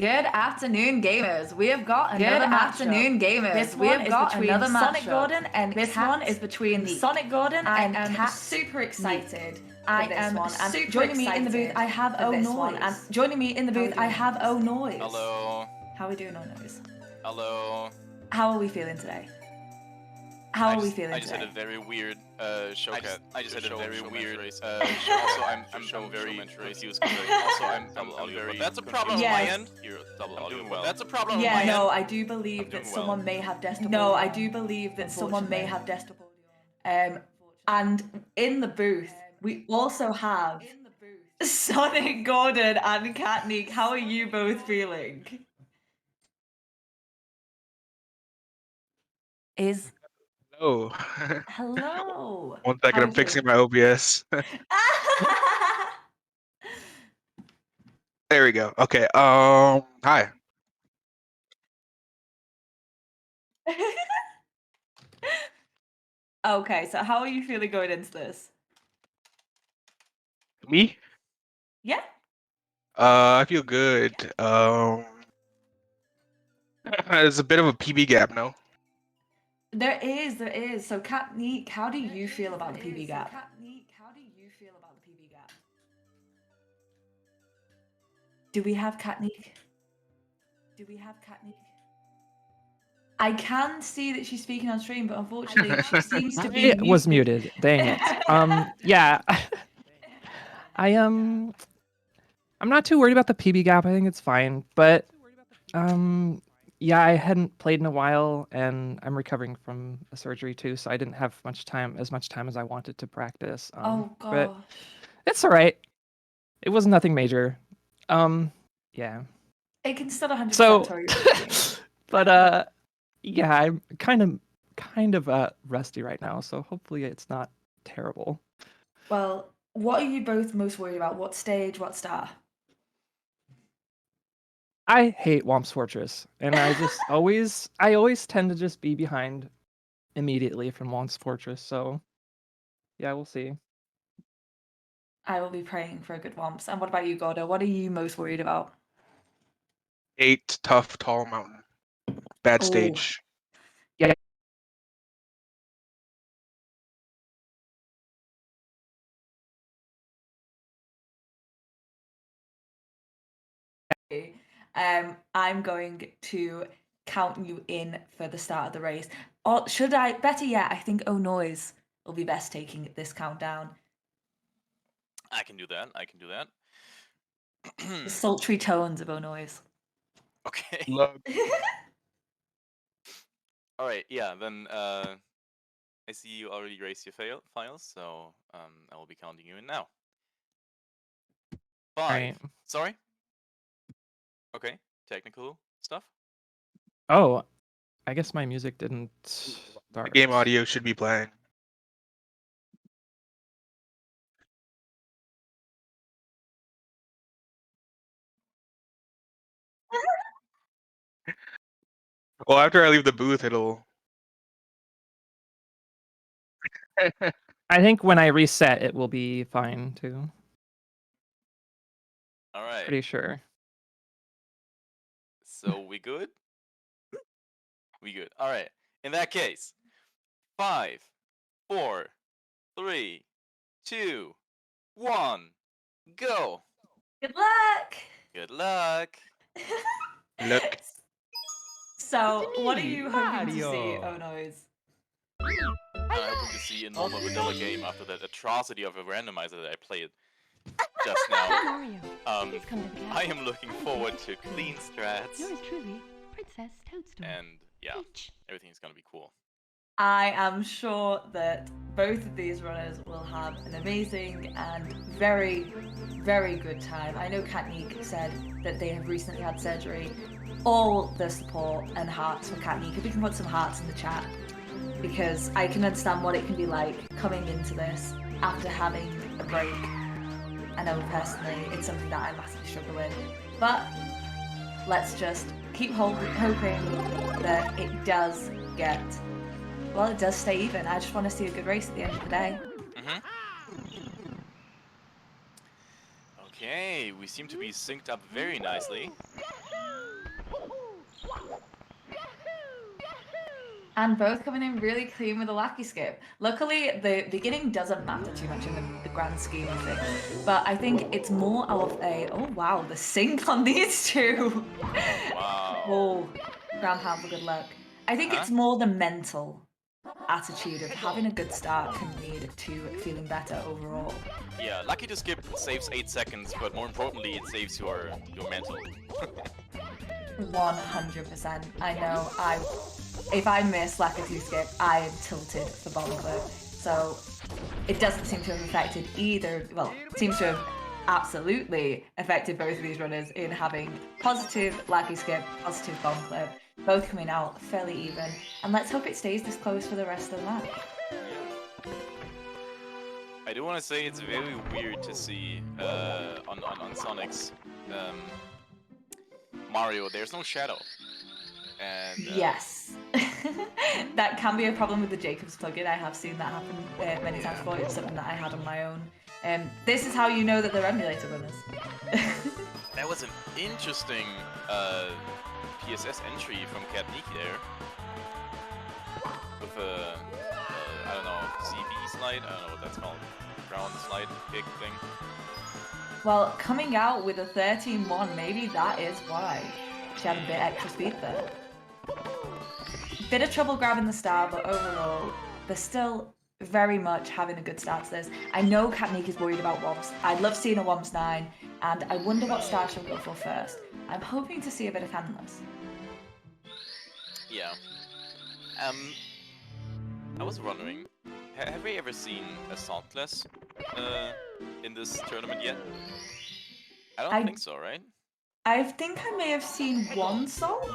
Good afternoon, gamers. We have got another afternoon, gamers. This We one have is got between another SonicGordon and this one is between SonicGordon and I am Katnique. super excited. I this am one. And super joining me in the booth, excited I have for Oh this Noise. one. And joining me in the booth, I have Oh Noise. Hello. How are we doing, Oh Noise? Hello. How are we feeling today? How are we feeling I just today? had a very weird showcat. I just had a very weird show. Also, I'm very confused. Also, I'm very. That's a problem on my end. You're double audio. Doing well. That's a problem on my Yeah, end. no, I do believe that well. someone may have desktop audio. No, I do believe that someone may have desktop audio. And in the booth, we also have SonicGordon and Katnique. How are you both feeling? Hello. Hello. 1 second, How I'm fixing my OBS. There we go. Okay. Hi. Okay, so how are you feeling going into this? Me? Yeah. I feel good. There's a bit of a PB gap, no? There is. So Katnique, how do you feel about the PB gap? Do we have Katnique? I can see that she's speaking on stream, but unfortunately she seems to be I was muted. Dang it. Yeah. I'm not too worried about the PB gap. I think it's fine, but yeah, I hadn't played in a while, and I'm recovering from a surgery too, so I didn't have as much time as I wanted to practice. Oh gosh. But it's all right. It was nothing major. Yeah. It can still 100% So, tell you. but yeah, I'm kind of rusty right now, so hopefully it's not terrible. Well, what are you both most worried about? What stage, what star? I hate Womp's Fortress, and I always tend to just be behind immediately from Womp's Fortress, so yeah, we'll see. I will be praying for a good Womps. And what about you, Gordo? What are you most worried about? 8, tough, tall mountain. Bad Oh. stage. Yeah. I'm going to count you in for the start of the race. Or should I? Better yet, I think Oh Noise will be best taking this countdown. I can do that. The sultry tones of Oh Noise. Okay. Love. All right. Yeah. Then I see you already raised your files, so I will be counting you in now. 5. Right. Sorry. Okay. Technical stuff. Oh, I guess my music didn't The start. game audio should be playing. Well, after I leave the booth, it'll. I think when I reset, it will be fine too. All right. Pretty sure. So we good? We good. All right. In that case, 5, 4, 3, 2, 1, go. Good luck. Good luck. Look. So, what are you hoping to see, Oh Noise? I'm hoping to see a normal vanilla game after that atrocity of a randomizer that I played just now. I am looking forward to clean strats. Yours truly, Princess Toadstool. And yeah, everything's gonna be cool. I am sure that both of these runners will have an amazing and very, very good time. I know Katnique said that they have recently had surgery. All the support and hearts for Katnique. If we can put some hearts in the chat, because I can understand what it can be like coming into this after having a break. I know personally it's something that I massively struggle with. But let's just keep hoping that it does it does stay even. I just want to see a good race at the end of the day. Okay, we seem to be synced up very nicely. And both coming in really clean with a lucky skip. Luckily, the beginning doesn't matter too much in the grand scheme of things. But I think it's more of a, oh wow, the sync on these two. Wow. Oh, ground pound for good luck. I think it's more the mental attitude of having a good start can lead to feeling better overall. Yeah, lucky to skip saves 8 seconds, but more importantly, it saves your mental. 100%. I know. If I miss Lucky to skip, I am tilted for bottom clip. So it doesn't seem to have affected either. Well, it seems to have absolutely affected both of these runners in having positive Lucky skip, positive bomb clip, both coming out fairly even. And let's hope it stays this close for the rest of the match. I do want to say it's very weird to see on Sonic's Mario, there's no shadow. And yes. That can be a problem with the Jacobs plugin. I have seen that happen many times before. It's something that I had on my own. This is how you know that they're emulator runners. That was an interesting PSS entry from Katnique there. With a, I don't know, CB slide? I don't know what that's called. Ground slide kick thing. Well, coming out with a 13-1, maybe that is why she had a bit extra speed there. Bit of trouble grabbing the star, but overall, they're still very much having a good start to this. I know Katnique is worried about Womps. I'd love seeing a Womps 9, and I wonder what star she'll go for first. I'm hoping to see a bit of handless. Yeah. I was wondering, have we ever seen a saltless in this tournament yet? I don't think so, right? I think I may have seen one salt,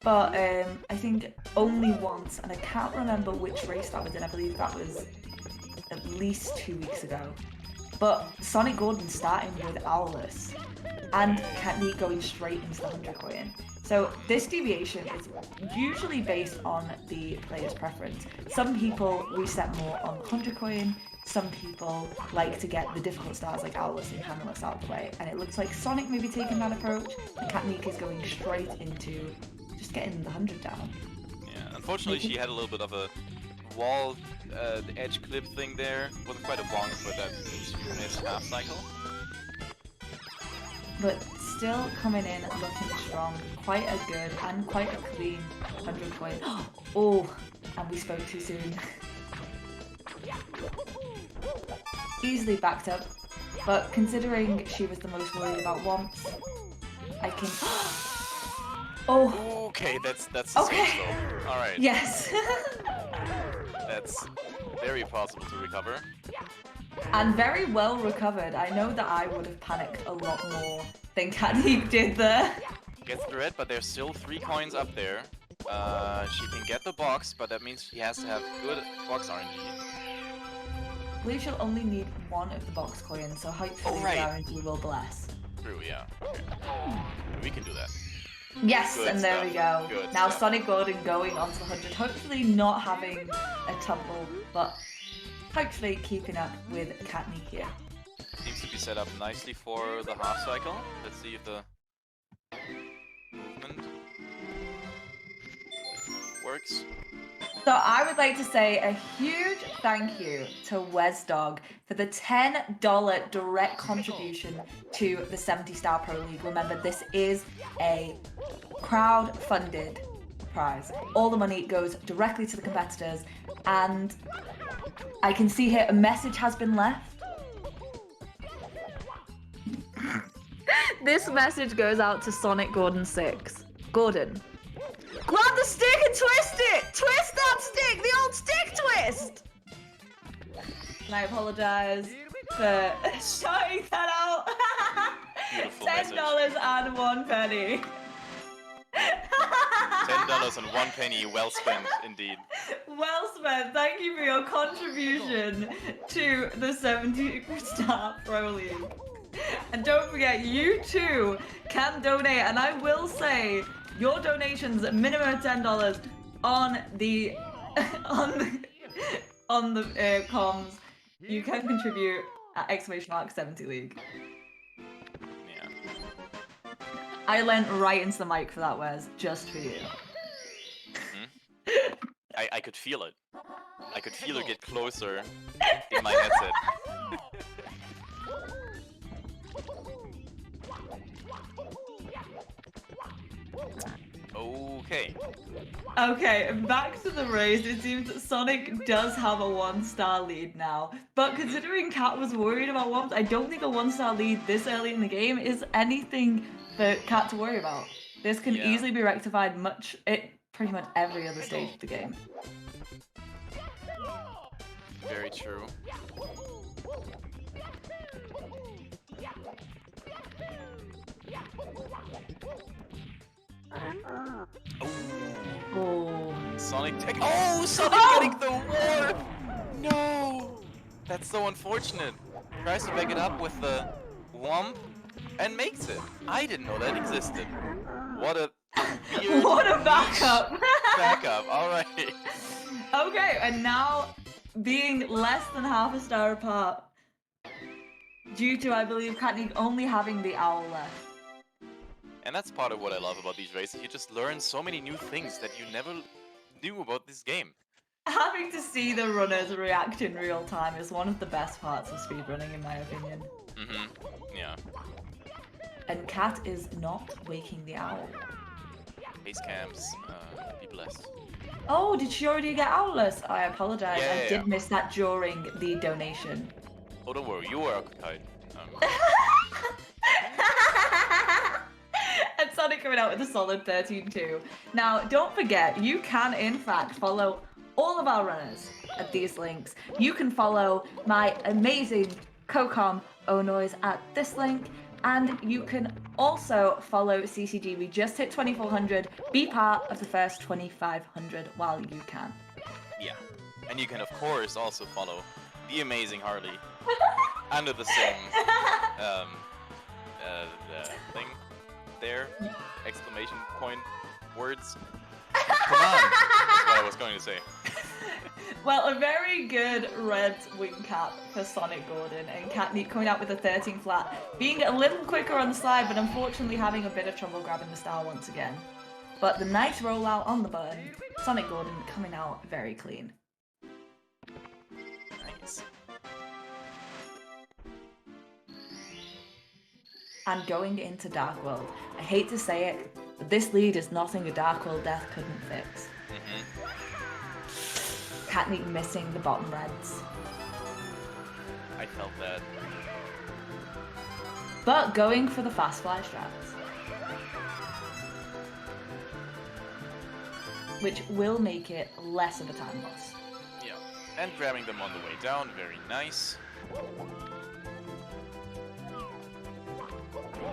but I think only once, and I can't remember which race that was in. I believe that was at least 2 weeks ago. But SonicGordon starting with Owless, and Katnique going straight into the 100 coin. So this deviation is usually based on the player's preference. Some people reset more on 100 coin, some people like to get the difficult stars like Owless and Handless out of the way, and it looks like Sonic may be taking that approach, and Katnique is going straight into just getting the 100 down. Yeah, unfortunately she had a little bit of a wall, the edge clip thing there. Wasn't quite a bonk, but that missed half cycle. But still coming in looking strong, quite a good and quite a clean 100 coin. Oh, and we spoke too soon. Easily backed up, but considering she was the most worried about Womps, I can... Oh! Okay, that's okay. slow. Alright. Yes! That's very possible to recover. And very well recovered. I know that I would have panicked a lot more than Katnique did there. Gets the red, but there's still 3 coins up there. She can get the box, but that means she has to have good box RNG. I believe she'll only need one of the box coins, so hopefully the RNG will bless. True, yeah. Okay. We can do that. Yes, Good and there stuff. we go. Good Now stuff. SonicGordon going on to the 100, hopefully not having a tumble, but hopefully keeping up with Katnique here. Seems to be set up nicely for the half cycle. Let's see if the movement works. So I would like to say a huge thank you to WesDog for the $10 direct contribution to the 70 Star Pro League. Remember, this is a crowd-funded prize. All the money goes directly to the competitors, and I can see here a message has been left. This message goes out to SonicGordon 6. Gordon, grab the stick and twist it! Twist that stick! The old stick twist! And I apologize for shouting that out. Beautiful $10 and 1 penny. $10 and 1 penny, well spent indeed. Well spent. Thank you for your contribution to the 70 Star Pro League. And don't forget, you too can donate. And I will say, your donations minimum of $10 on the comms. You can contribute at !70 League. Yeah. I leant right into the mic for that, Wes, just for you. Mm-hmm. I could feel it. I could feel it get closer in my headset. Okay. Okay, back to the race. It seems that Sonic does have a 1-star lead now. But considering Kat was worried about ones, I don't think a 1-star lead this early in the game is anything for Kat to worry about. This can easily be rectified pretty much every other stage of the game. Very true. Oh. Sonic Sonic getting the warp! No! That's so unfortunate. Tries to back it up with the womp and makes it. I didn't know that existed. What a weird What a backup! backup, alright. Okay, and now being less than half a star apart, due to, I believe, Katnique only having the owl left. And that's part of what I love about these races. You just learn so many new things that you never knew about this game. Having to see the runners react in real time is one of the best parts of speedrunning, in my opinion. Yeah. And Kat is not waking the owl. Base camps, be blessed. Oh, did she already get owlless? I apologize. Yeah, I yeah, did miss that during the donation. Oh, don't worry, you were occupied. And Sonic coming out with a solid 13-2. Now, don't forget, you can in fact follow all of our runners at these links. You can follow my amazing Cocom O'Noise at this link, and you can also follow CCG. We just hit 2400. Be part of the first 2500 while you can. Yeah. And you can, of course, also follow the amazing Harley under the same thing there. Exclamation point words. Come on! That's what I was going to say. Well, a very good red wing cap for SonicGordon, and Katnique coming out with a 13 flat, being a little quicker on the slide, but unfortunately having a bit of trouble grabbing the star once again. But the nice rollout on the button, SonicGordon coming out very clean. Nice. And going into Dark World, I hate to say it, but this lead is nothing a Dark World death couldn't fix. Katnique missing the bottom reds. I felt that. But going for the fast fly strats. Which will make it less of a time loss. Yeah. And grabbing them on the way down, very nice.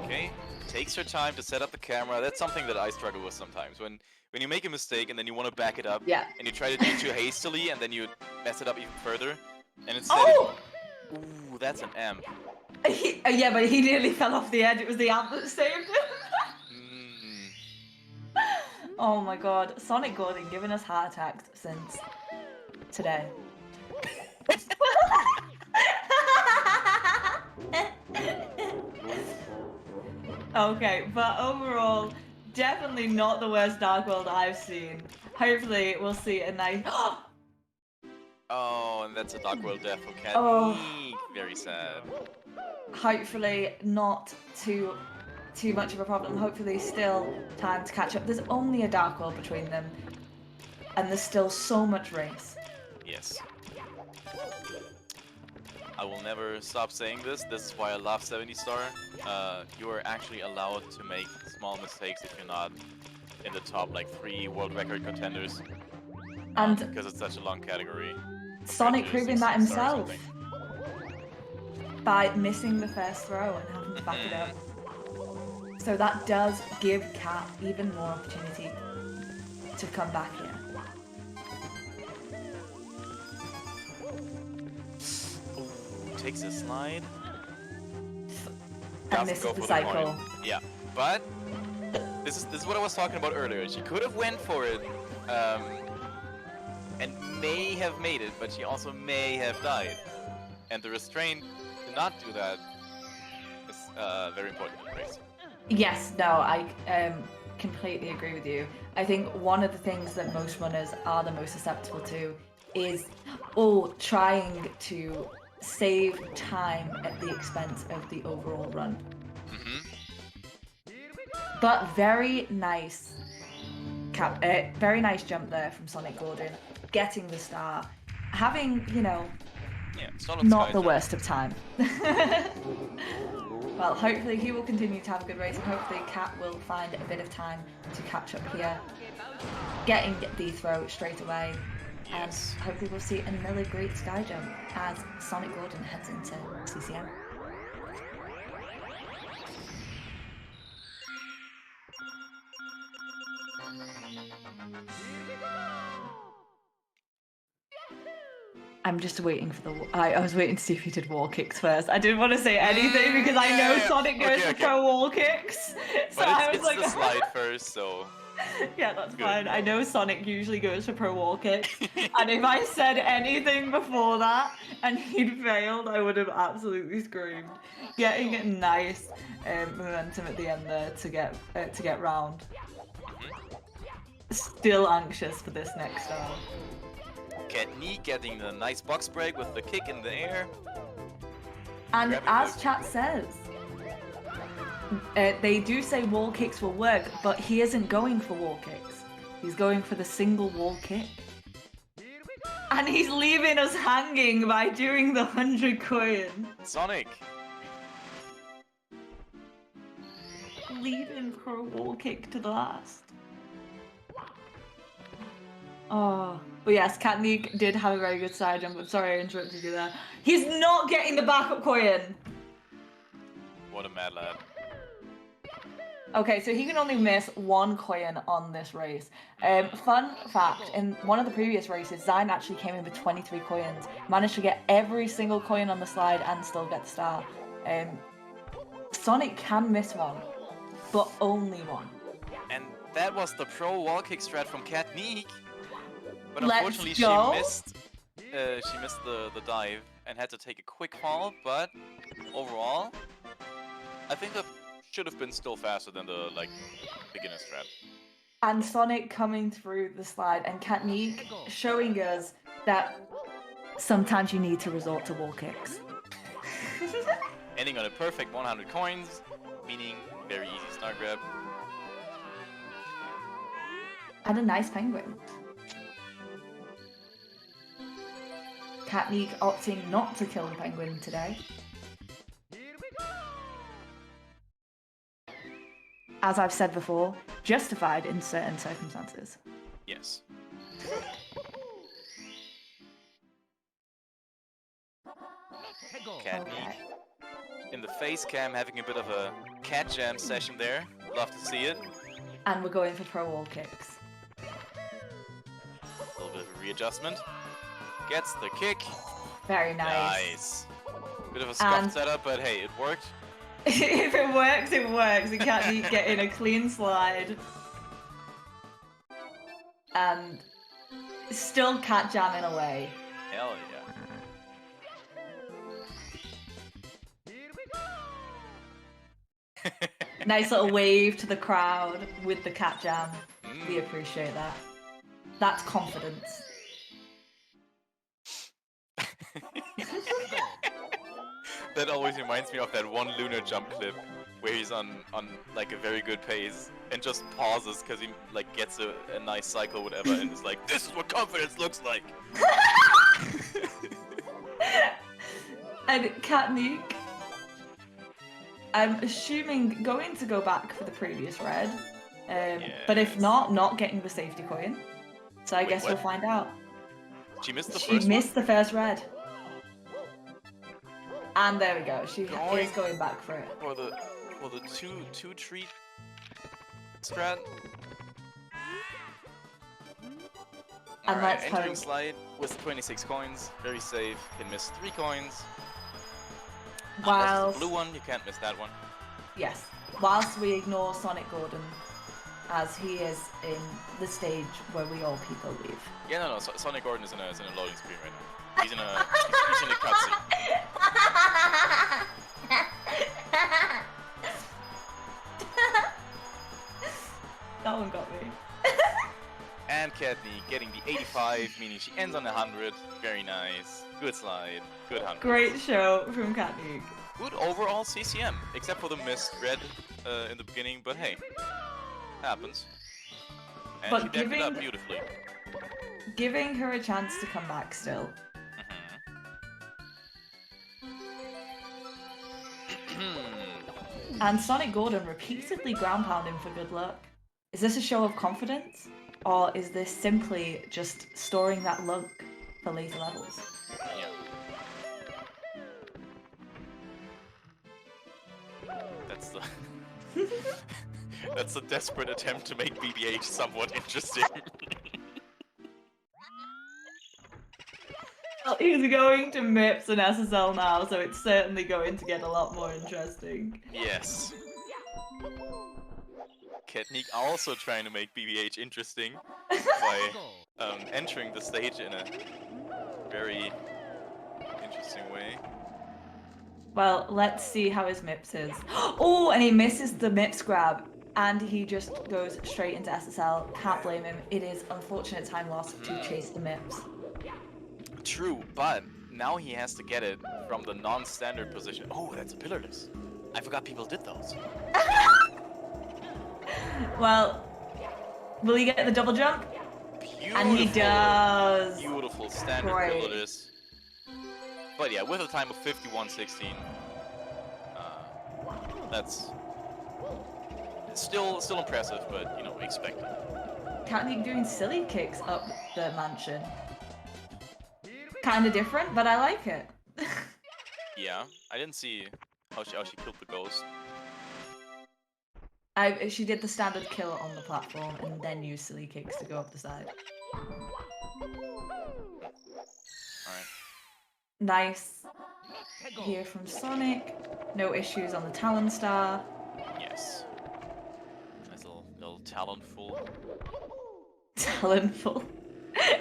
Okay. Takes her time to set up the camera. That's something that I struggle with sometimes. When you make a mistake and then you want to back it up, and you try to do it too hastily and then you mess it up even further, and instead ooh, that's an amp. Yeah, but he nearly fell off the edge. It was the amp that saved him. Oh my god, SonicGordon giving us heart attacks since today. Okay, but overall, definitely not the worst Dark World I've seen. Hopefully, we'll see a nice. Oh, and that's a Dark World death for Katnique. Oh. Very sad. Hopefully, not too much of a problem. Hopefully, still time to catch up. There's only a Dark World between them, and there's still so much race. Yes. I will never stop saying this. This is why I love 70 Star. You are actually allowed to make small mistakes if you're not in the top like 3 world record contenders. And because it's such a long category. Sonic proving that himself by missing the first throw and having to back it up. So that does give Kat even more opportunity to come back here. Takes a slide. And misses the cycle. Yeah, but this is what I was talking about earlier. She could have went for it, and may have made it, but she also may have died. And the restraint to not do that is very important in the race. Yes, no, completely agree with you. I think one of the things that most runners are the most susceptible to is trying to save time at the expense of the overall run. But very nice very nice jump there from SonicGordon, getting the star, having, you know, solid not sky the jump. worst of time. Well, hopefully he will continue to have a good race, and hopefully Kat will find a bit of time to catch up here, getting the throw straight away. Yes. And hopefully we'll see another great sky jump as SonicGordon heads into CCM. I'm just waiting for the. I was waiting to see if he did wall kicks first. I didn't want to say anything because I know Sonic goes for pro wall kicks. So But I was it's like, the slide first, so. Yeah, that's Good. fine. I know Sonic usually goes for pro wall kicks, and if I said anything before that and he'd failed, I would have absolutely screamed. Getting a nice momentum at the end there to get round. Still anxious for this next star. Katnique getting the nice box break with the kick in the air. And Grabbing as the- chat says, they do say wall kicks will work, but he isn't going for wall kicks. He's going for the single wall kick. And he's leaving us hanging by doing the 100 coin. Sonic. Leaving pro wall kick to the last. Oh, but yes, Katnique did have a very good side jump. I'm sorry I interrupted you there. He's not getting the backup coin. What a mad lad. Okay, so he can only miss one coin on this race. Fun fact, in one of the previous races, Zine actually came in with 23 coins, managed to get every single coin on the slide and still get the star. Sonic can miss one, but only one. And that was the pro wall kick strat from Katnique. But Let's unfortunately go. she missed the dive and had to take a quick fall, but overall, I think that should have been still faster than the beginner strat. And Sonic coming through the slide, and Katnique showing us that sometimes you need to resort to wall kicks. Ending on a perfect 100 coins, meaning very easy star grab. And a nice penguin. Katnique opting not to kill the penguin today. As I've said before, justified in certain circumstances. Yes. Katnique Okay. in the face cam having a bit of a cat jam session there. Love to see it. And we're going for pro wall kicks. A little bit of a readjustment. Gets the kick. Very nice. Nice. Bit of a scuffed And- setup, but hey, it worked. If it works, it works. We can't get in a clean slide. And still cat jamming away. Hell yeah. Nice little wave to the crowd with the cat jam. Mm. We appreciate that. That's confidence. That always reminds me of that one lunar jump clip where he's on like a very good pace and just pauses because he like gets a nice cycle, whatever, and it's like, this is what confidence looks like. And Katnique, I'm assuming going to go back for the previous red, but if Yes. not getting the safety coin. So I Wait, guess we'll what? find out. She missed the She first missed the first red. And there we go. She Going- is going back for it. one for the two treat strat. And Alright, let's entering hope. slide with 26 coins, very safe. Can miss 3 coins. Unless it's Whilst, a blue one, you can't miss that one. yes, whilst we ignore SonicGordon, as he is in the stage where we all people leave. Yeah, no, SonicGordon is in a loading screen right now. He's in a he's in a cutscene. That one got me. And Katnique getting the 85, meaning she ends on 100. Very nice. Good slide. Good 100. Great show from Katnique. Good overall CCM, except for the missed red in the beginning, but hey, happens. And But she backed it up giving- beautifully. Giving her a chance to come back still. And SonicGordon repeatedly ground pounding for good luck. Is this a show of confidence? Or is this simply just storing that luck for later levels? Yeah. That's the that's a desperate attempt to make BBH somewhat interesting. Well, he's going to MIPS and SSL now, so it's certainly going to get a lot more interesting. Yes. Katnique also trying to make BBH interesting by entering the stage in a very interesting way. Well, let's see how his MIPS is. Oh, and he misses the MIPS grab, and he just goes straight into SSL. Can't blame him. It is unfortunate time loss to chase the MIPS. True, but now he has to get it from the non-standard position. Oh, that's a pillarless. I forgot people did those. Well, will he get the double jump? Beautiful. And he does. Beautiful standard Great. pillarless. But yeah, with a time of 51:16, that's still impressive, but you know, expected. Katnique doing silly kicks up the mansion. Kinda different, but I like it. Yeah, I didn't see how she killed the ghost. She did the standard kill on the platform and then used silly kicks to go up the side. Alright. Nice. Here from Sonic. No issues on the Talon Star. Yes. Nice little talonful. Talonful.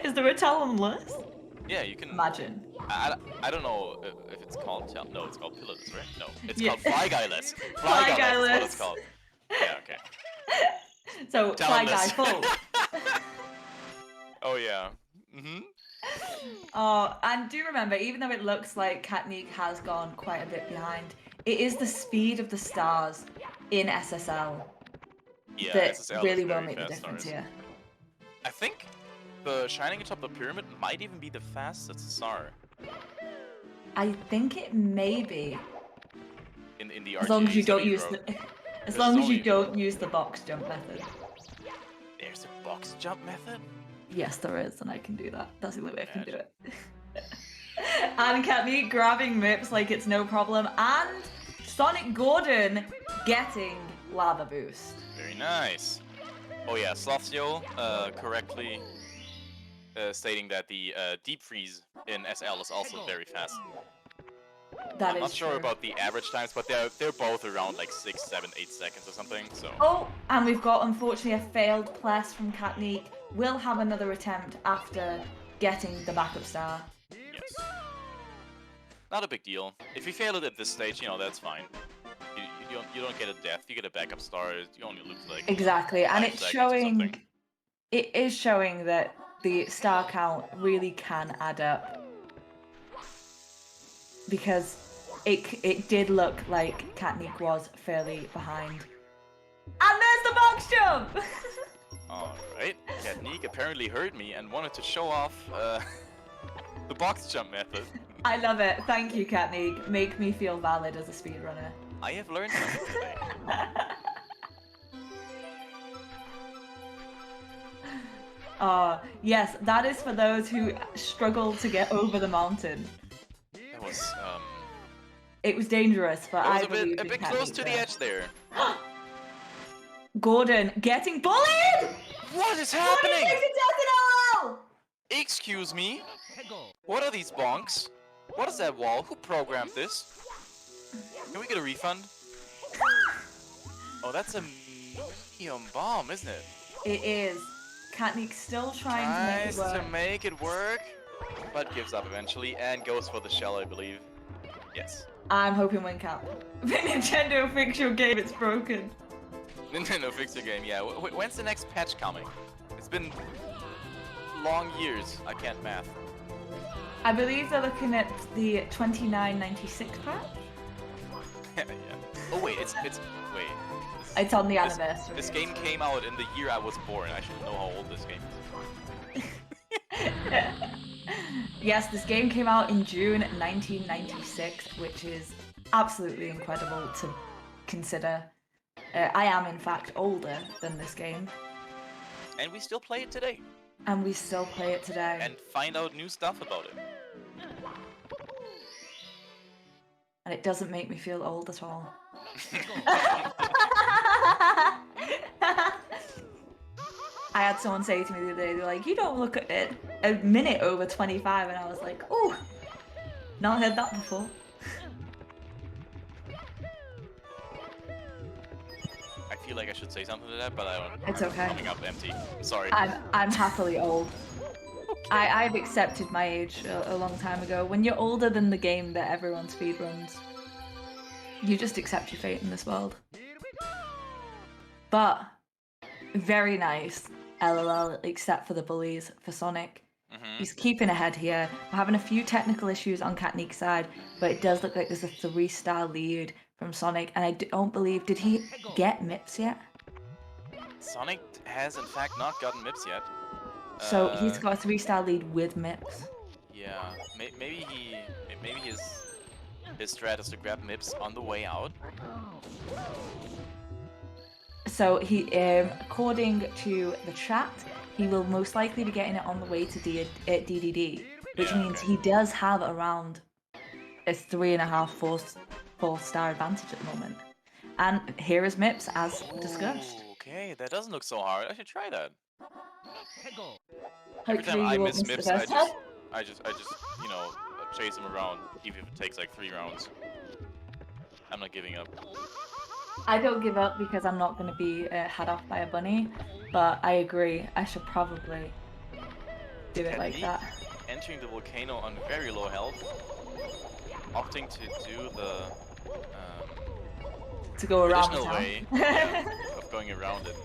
Is there a Talonless? Yeah, you can. Imagine. I don't know if it's called no, it's called pillarless, right? No, it's Yeah. called fly guyless. Fly Guyless is what guyless. it's called. Yeah, okay. So, Fly Guy Talonless. full. Oh yeah. Mhm. Oh, and do remember, even though it looks like Katnique has gone quite a bit behind, it is the speed of the stars in SSL Yeah, that SSL is really will very make the fast difference stars. here. I think the shining atop the pyramid might even be the fastest SAR I think it may be, in the as long as you RTA don't study use road. the, as There's long as you only- don't use the box jump method. There's a box jump method. Yes, there is, and I can do that. That's the only way I can do it. And Katnique grabbing Mips like it's no problem, and SonicGordon getting lava boost. Very nice. Oh yeah, Slothio correctly stating that the deep freeze in SL is also very fast. That I'm is not sure true. about the average times, but they're both around like 6, 7, 8 seconds or something. So Oh, and we've got unfortunately a failed plus from Katnique. We'll have another attempt after getting the backup star. yes, not a big deal. If you fail it at this stage, you know that's fine. You don't get a death. You get a backup star. You only lose like Exactly, and 5 it's seconds or showing. something. It is showing that the star count really can add up. Because it did look like Katnique was fairly behind. And there's the box jump! Alright, Katnique apparently heard me and wanted to show off the box jump method. I love it. Thank you, Katnique. Make me feel valid as a speedrunner. I have learned something today. Yes, that is for those who struggle to get over the mountain. That was It was dangerous, but I a believe bit close to the edge there. Gordon getting bullied! What is Gordon happening? takes it to SNL! Excuse me? What are these bonks? What is that wall? Who programmed this? Can we get a refund? Oh, that's a medium bomb, isn't it? It is. Katnique's still trying to make it Tries work. to make it work, but gives up eventually and goes for the shell, I believe. Yes. I'm hoping win cap. Nintendo, fix your game, it's broken. Nintendo fix your game. Yeah. When's the next patch coming? It's been long years. I can't math. I believe they're looking at the 2996 patch. Yeah. Oh wait, it's wait. It's on the This- anniversary. This game came out in the year I was born. I should know how old this game is. Yes, this game came out in June 1996, which is absolutely incredible to consider. I am, in fact, older than this game, And we still play it today. and we still play it today. And find out new stuff about it. And it doesn't make me feel old at all. I had someone say to me the other day, they're like, you don't look at it a minute over 25, and I was like, oh, not heard that before. I feel like I should say something to that, but I don't. It's okay. Coming up empty. Sorry. I'm happily old. I've accepted my age a long time ago. When you're older than the game that everyone speedruns, you just accept your fate in this world. But very nice, LOL, except for the bullies for Sonic. Mhm. He's keeping ahead here. We're having a few technical issues on Katnique's side, but it does look like there's a 3-star lead from Sonic, and I don't believe, did he get MIPS yet? Sonic has in fact not gotten MIPS yet. So he's got a 3-star lead with MIPS. Yeah, maybe his strat is to grab MIPS on the way out. So he, according to the chat, he will most likely be getting it on the way to DDD, which Yeah, means okay. he does have around a 3.5, 4-star advantage at the moment. And here is MIPS as discussed. Ooh, okay, that doesn't look so hard. I should try that. Every Hopefully time I you won't miss miss the MIPS, first time. I just, you know, chase him around, even if it takes like 3 rounds. I'm not giving up. I don't give up because I'm not going to be had off by a bunny, but I agree. I should probably do it like Katnique that. Entering the volcano on very low health, opting to do the To go around the traditional town. way yeah, of going around it.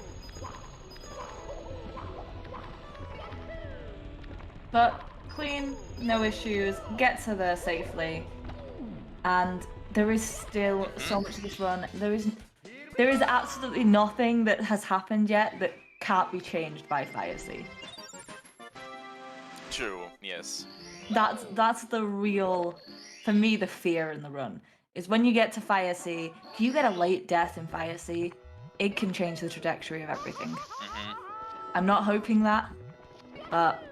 But clean, no issues, get to there safely, and there is still so much of this run. There is absolutely nothing that has happened yet that can't be changed by Fire Sea. True, yes. That's the real, for me, the fear in the run is when you get to Fire Sea. If you get a late death in Fire Sea, it can change the trajectory of everything. Mhm. I'm not hoping that, but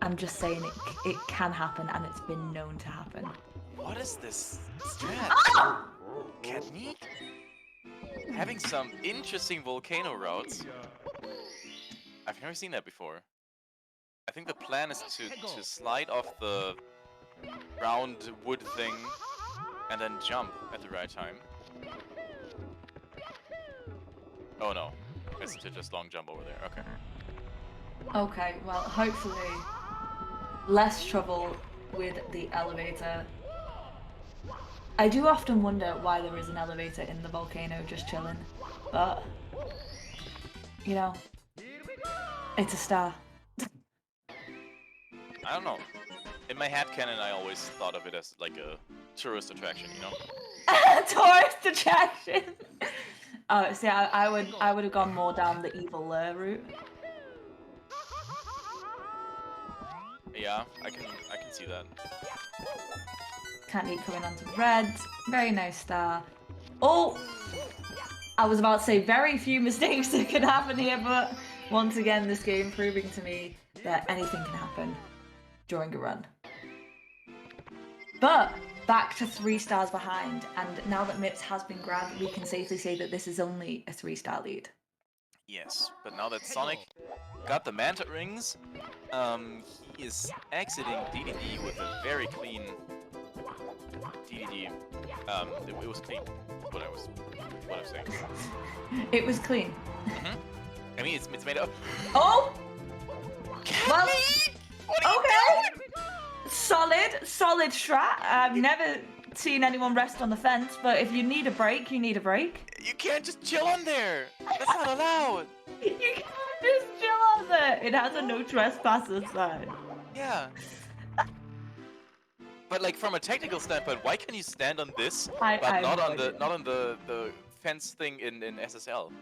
I'm just saying it can happen, and it's been known to happen. What is this strat? Katnique? Having some interesting volcano routes. I've never seen that before. I think the plan is to slide off the round wood thing and then jump at the right time. Oh no, it's to just long jump over there. Okay. Okay, well, hopefully less trouble with the elevator. I do often wonder why there is an elevator in the volcano just chilling, but, you know, it's a star. I don't know. In my headcanon, I always thought of it as like a tourist attraction, you know? Tourist attraction! Oh, see, I would have gone more down the evil route. Yeah, I can see that. Katnique coming onto red. Very nice star. Oh! I was about to say very few mistakes that could happen here, but once again, this game proving to me that anything can happen during a run. But back to 3 stars behind, and now that MIPS has been grabbed, we can safely say that this is only a 3-star lead. Yes, but now that Sonic got the Manta Rings, he is exiting DDD with a very clean DDD. It was clean. What I'm saying. It was clean. I mean, it's made up. Oh! Well, What are you okay! Solid strat. I've never seen anyone rest on the fence, but if you need a break, you need a break. You can't just chill on there. That's not allowed. You can't just chill on there. It has a no trespassers sign. Yeah. But like from a technical standpoint, why can you stand on this, I but have not no on the idea. fence thing in SSL?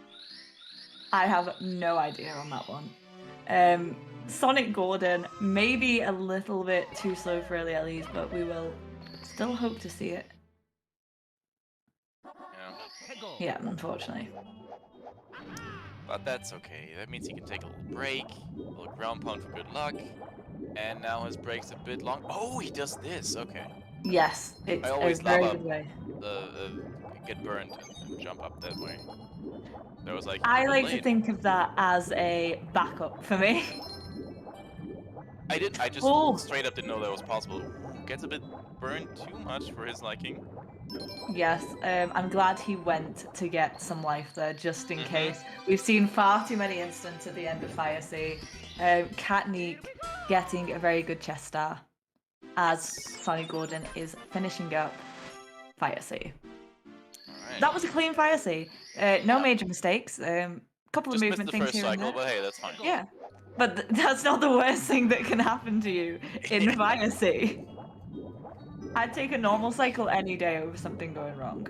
I have no idea on that one. SonicGordon, maybe a little bit too slow for early LEs, but we will still hope to see it. Yeah. Yeah, unfortunately. But that's okay. That means he can take a little break, a little ground pound for good luck. And now his break's a bit long. Oh, he does this. Okay. Yes, it's I a always very love good way. get burned and jump up that way. There was like I too like to late. think of that as a backup for me. I just Oh. straight up didn't know that was possible. Gets a bit burned too much for his liking. Yes, I'm glad he went to get some life there just in case. We've seen far too many instances at the end of Fire Sea. Katnique getting a very good chest star as SonicGordon is finishing up Fire Sea. Alright. That was a clean Fire Sea. No major mistakes. Couple Just of missed movement the things first here cycle, and there. but hey, that's fine. Yeah, but that's not the worst thing that can happen to you in Fire Sea. I'd take a normal cycle any day over something going wrong.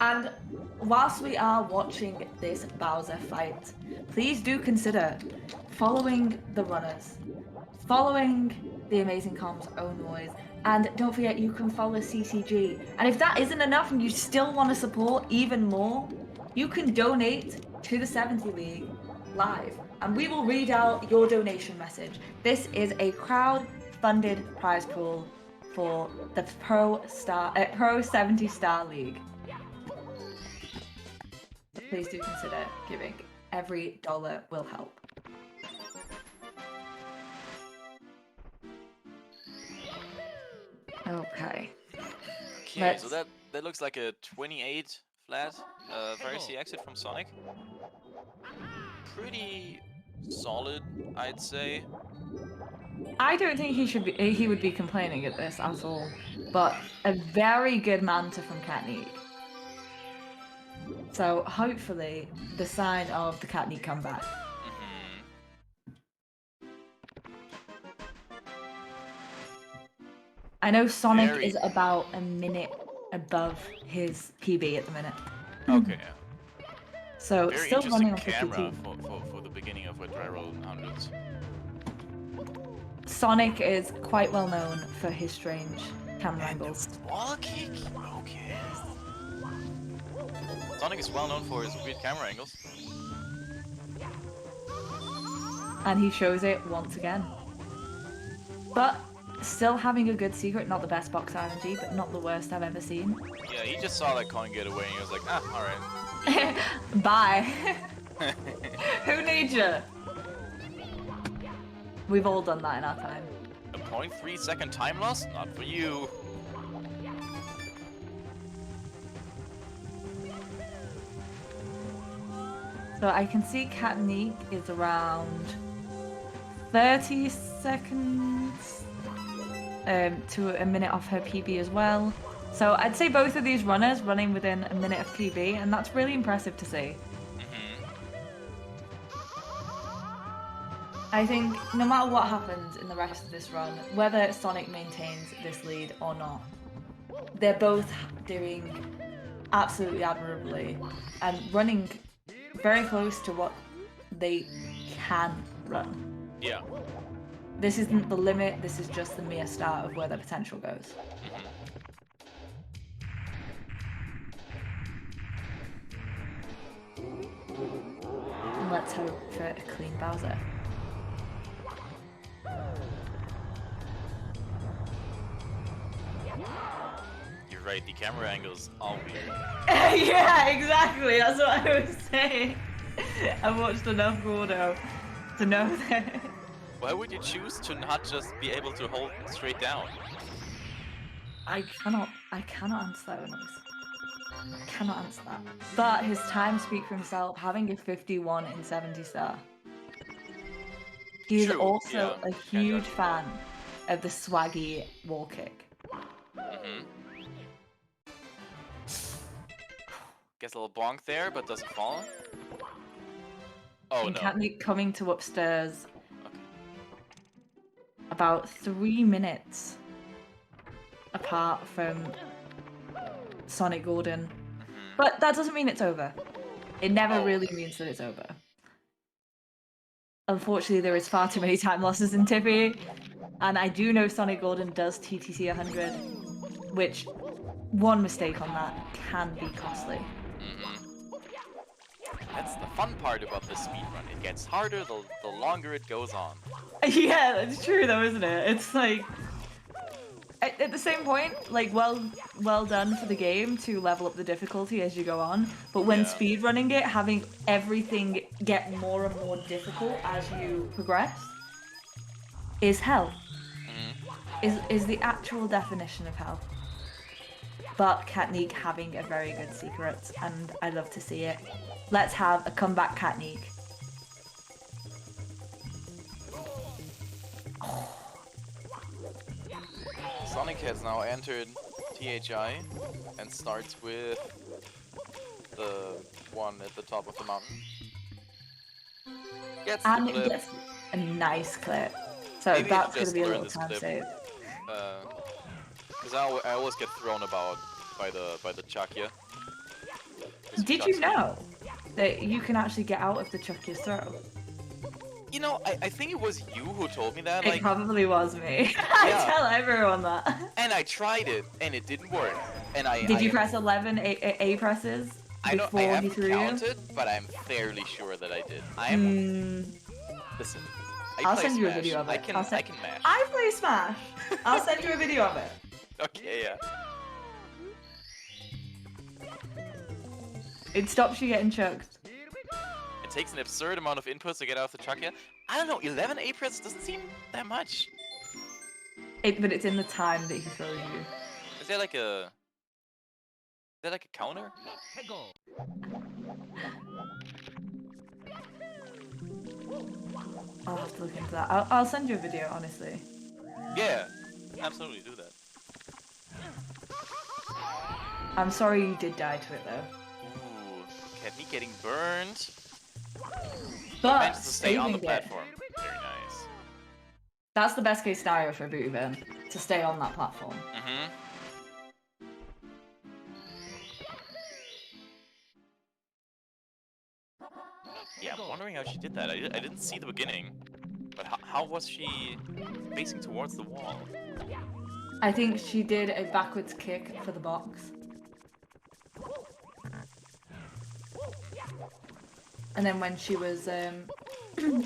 And whilst we are watching this Bowser fight, please do consider following the runners, following the Amazing Com's own noise, and don't forget you can follow CCG. And if that isn't enough and you still want to support even more, you can donate to the 70 League live, and we will read out your donation message. This is a crowd-funded prize pool for the Pro 70 Star League. Please do consider giving. Every dollar will help. Okay. Okay, so that looks like a 28 flat Fire Sea exit from Sonic. Pretty solid, I'd say. I don't think he would be complaining at this at all, but a very good manta from Katnique. So hopefully the sign of the Katnique comeback. I know Sonic is about a minute above his PB at the minute. Okay. So Very still running interesting on 52. camera for the beginning of a dry roll in hundreds. Sonic is quite well known for his strange camera angles. Wall kick? Okay. Sonic is well known for his weird camera angles. And he shows it once again. But still having a good secret, not the best box RNG, but not the worst I've ever seen. Yeah, he just saw that coin get away and he was like, alright. Bye. Who needs you? We've all done that in our time. A 0.3 second time loss? Not for you. So I can see Katnique is around 30 seconds to a minute off her PB as well. So I'd say both of these runners running within a minute of PB, and that's really impressive to see. I think no matter what happens in the rest of this run, whether Sonic maintains this lead or not, they're both doing absolutely admirably and running very close to what they can run. Yeah. This isn't the limit, this is just the mere start of where their potential goes. And let's hope for a clean Bowser. You're right, the camera angles are weird. Yeah, exactly, that's what I was saying. I've watched enough Gordo to know that. Why would you choose to not just be able to hold straight down? I cannot answer that, Reynolds. I cannot answer that. But his time speaks for himself, having a 51 in 70 star. He's True, also yeah, a huge fan of the swaggy wall kick. Gets a little bonk there, but doesn't fall. Oh And no. Katnique coming to upstairs Okay. about 3 minutes apart from SonicGordon. Mhm. But that doesn't mean it's over. It never Oh. really means that it's over. Unfortunately, there is far too many time losses in Tippy, and I do know SonicGordon does TTC 100, which one mistake on that can be costly. That's the fun part about this speedrun. It gets harder the longer it goes on. Yeah, that's true though, isn't it? It's like at the same point, like well done for the game to level up the difficulty as you go on. But when Yeah. speedrunning it, having everything get more and more difficult as you progress is hell. Is the actual definition of hell. But Katnique having a very good secret, and I love to see it. Let's have a comeback Katnique. Sonic has now entered THI and starts with the one at the top of the mountain. Gets the And it clip. gets a nice clip. So Maybe that's you going to just be a learn little this time clip. save. Because I always get thrown about by the Chakya. Did you know that you can actually get out of the Chucky's throw? You know, I think it was you who told me that. It Like, probably was me. I Yeah. tell everyone that. and I tried it, and it didn't work. And Did you press 11 A presses I before I he haven't threw counted, but I'm fairly sure that I did. you? Listen. I'll play send you a Smash. video of it. I can I can mash. I play Smash. I'll send you a video of it. Okay, yeah. It stops you getting choked. It takes an absurd amount of inputs to get out of the Chakya. I don't know, 11 A-press doesn't seem that much. But it's in the time that he throws you. Is there like a counter? I'll have to look into that. I'll send you a video, honestly. Yeah, absolutely do that. I'm sorry you did die to it though. Ooh, Katnique getting burned. But Manages to stay on the saving it. platform. Very nice. That's the best case scenario for a booty burn, to stay on that platform. Mm-hmm. Yeah, I'm wondering how she did that. I didn't see the beginning. But how was she facing towards the wall? I think she did a backwards kick for the box. And then when she was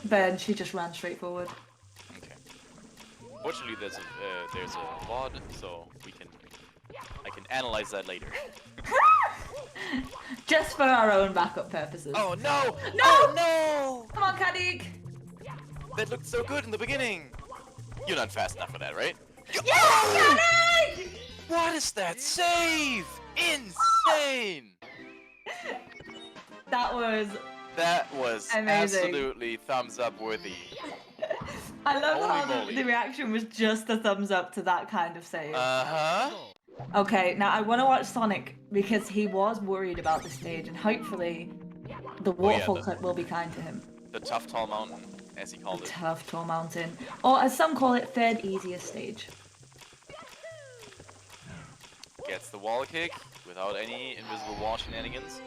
burned, she just ran straight forward. Okay. Fortunately, there's a VOD, so I can analyze that later. Just for our own backup purposes. Oh no! No! Oh no! Come on, Katnique! That looked so good in the beginning. You're not fast enough for that, right? Yes, Katnique! What is that save? Insane! That was amazing. Absolutely thumbs up worthy. I love Holy how moly. the reaction was just a thumbs up to that kind of save. Uh-huh. Okay, now I want to watch Sonic because he was worried about the stage, and hopefully the waterfall clip will be kind to him. The tough tall mountain, as he called it. Tough tall mountain, or as some call it, third easiest stage. Gets the wall kick without any invisible wall shenanigans.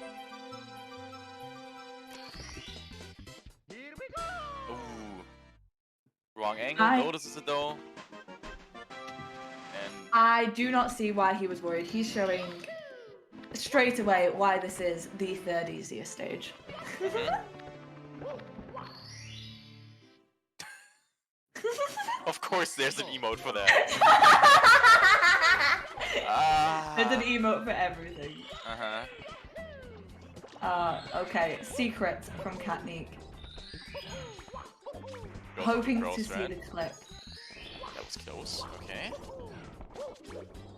Ooh. Wrong angle, notices it though. And I do not see why he was worried. He's showing straight away why this is the third easiest stage. of course there's an emote for that. There's an emote for everything. Okay, secret from Katnique. Hoping to see the clip. That was close, okay.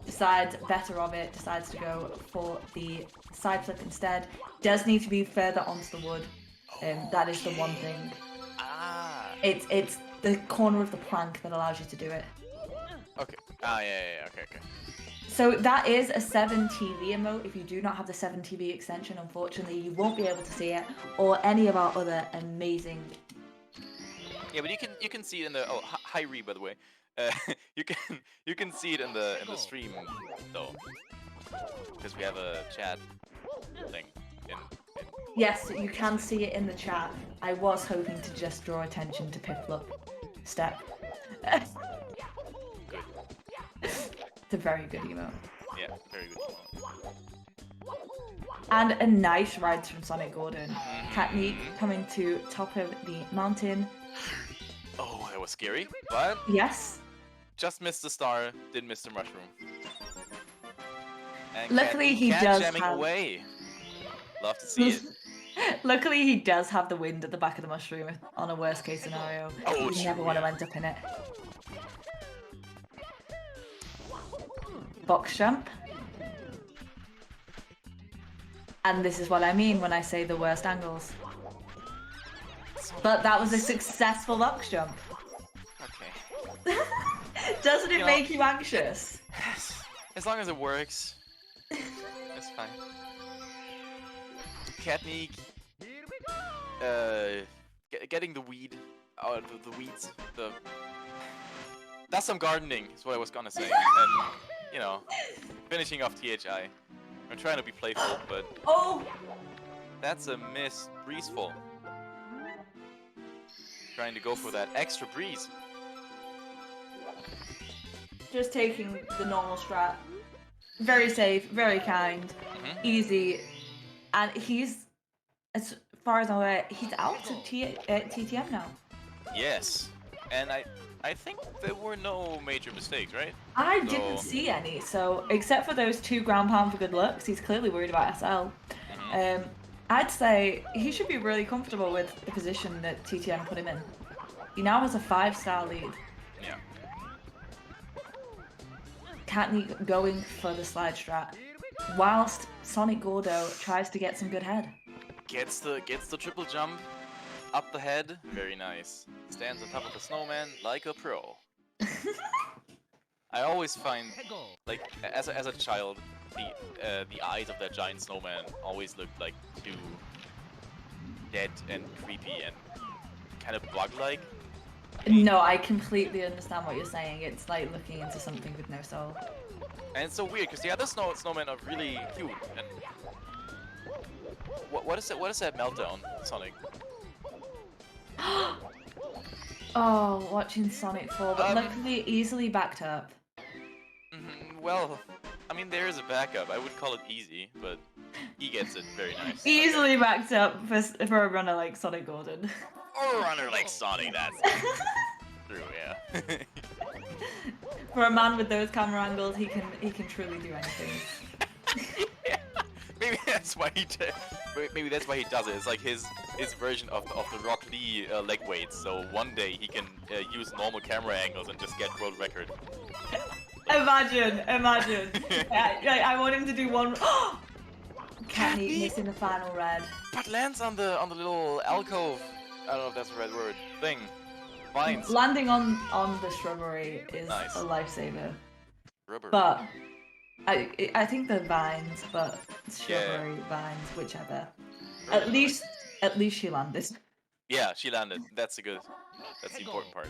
Decides better of it, decides to go for the side flip instead. Does need to be further onto the wood. That is the one thing. It's the corner of the plank that allows you to do it. Okay. Yeah, okay. So that is a 7TV emote. If you do not have the 7TV extension, unfortunately, you won't be able to see it, or any of our other amazing. Yeah, but you can see it in the hi Ree, by the way. You can see it in the stream though, because we have a chat thing. Yes, you can see it in the chat. I was hoping to just draw attention to Piplup step. Good. It's a very good emote. Yeah, very good. And a nice ride from SonicGordon. Katnique coming to top of the mountain. Oh, that was scary, but Yes. just missed the star, didn't miss the mushroom. And Luckily, Katnique he cat does jamming have. away. Love to see it. Luckily, he does have the wind at the back of the mushroom on a worst case scenario. Oh, you never true, want to yeah. end up in it. Box jump. And this is what I mean when I say the worst angles. But that was a successful box jump. Okay. Doesn't it You know- make you anxious? As long as it works, it's fine. Katnique, getting the weed, the weeds, that's some gardening, is what I was gonna say, and you know, finishing off THI. I'm trying to be playful, but Oh! that's a miss, breezeful. Trying to go for that extra breeze. Just taking the normal strat. Very safe, very kind, easy. And he's, as far as I'm aware, he's out of TTM now. Yes, and I think there were no major mistakes, right? I didn't see any, so except for those 2 ground pound for good looks, he's clearly worried about SL. I'd say he should be really comfortable with the position that TTM put him in. He now has a 5-star lead. Yeah. Katnique going for the slide strat, whilst SonicGordon tries to get some good head. Gets the triple jump up the head. Very nice. Stands on top of the snowman like a pro. I always find, like, as a child, the eyes of that giant snowman always looked like too dead and creepy and kind of bug-like. No, I completely understand what you're saying. It's like looking into something with no soul. And it's so weird because the other snowmen are really cute. And what is that meltdown, Sonic? Oh, watching Sonic fall, but luckily easily backed up. Well, I mean there is a backup. I wouldn't call it easy, but he gets it very nice. Easily backed up for a runner like SonicGordon. Or a runner like Sonic, that's true, yeah. For a man with those camera angles, he can truly do anything. Yeah. Maybe that's why he does it. It's like his version of the Rock Lee leg weights. So one day he can use normal camera angles and just get world record. Imagine. I want him to do one. Katnique missing the final red. But lands on the little alcove. I don't know if that's the right word. Thing. Vines. Landing on the shrubbery is Nice. a lifesaver. Rubber. But I think the vines, but shrubbery, vines, whichever. At least she landed. Yeah, she landed. That's the important part.